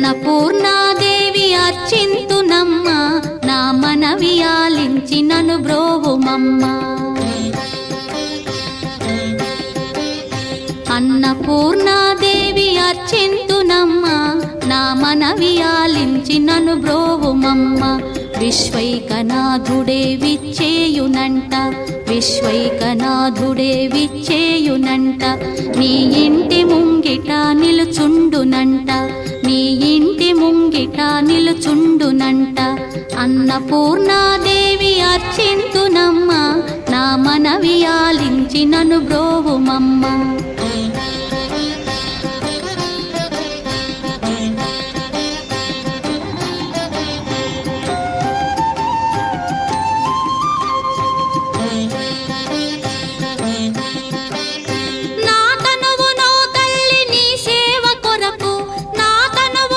అన్నపూర్ణాదేవి అర్చింతునమ్మ, నా మనవి ఆలించి నను బ్రోవుమమ్మ. అన్నపూర్ణాదేవి అర్చింతునమ్మ, నా మనవి ఆలించి నను బ్రోవుమమ్మ. విశ్వైకనాథుడే విచ్చేయునంట, విశ్వైకనాథుడే విచ్చేయునంట. నీ ఇంటి ముంగిట నిలుచుండునంట, నీ ఇంటి ముంగిట నిలుచుండునంట. అన్నపూర్ణాదేవి అర్చింతునమ్మ, నా మనవి ఆలించి నను బ్రోవుమమ్మ.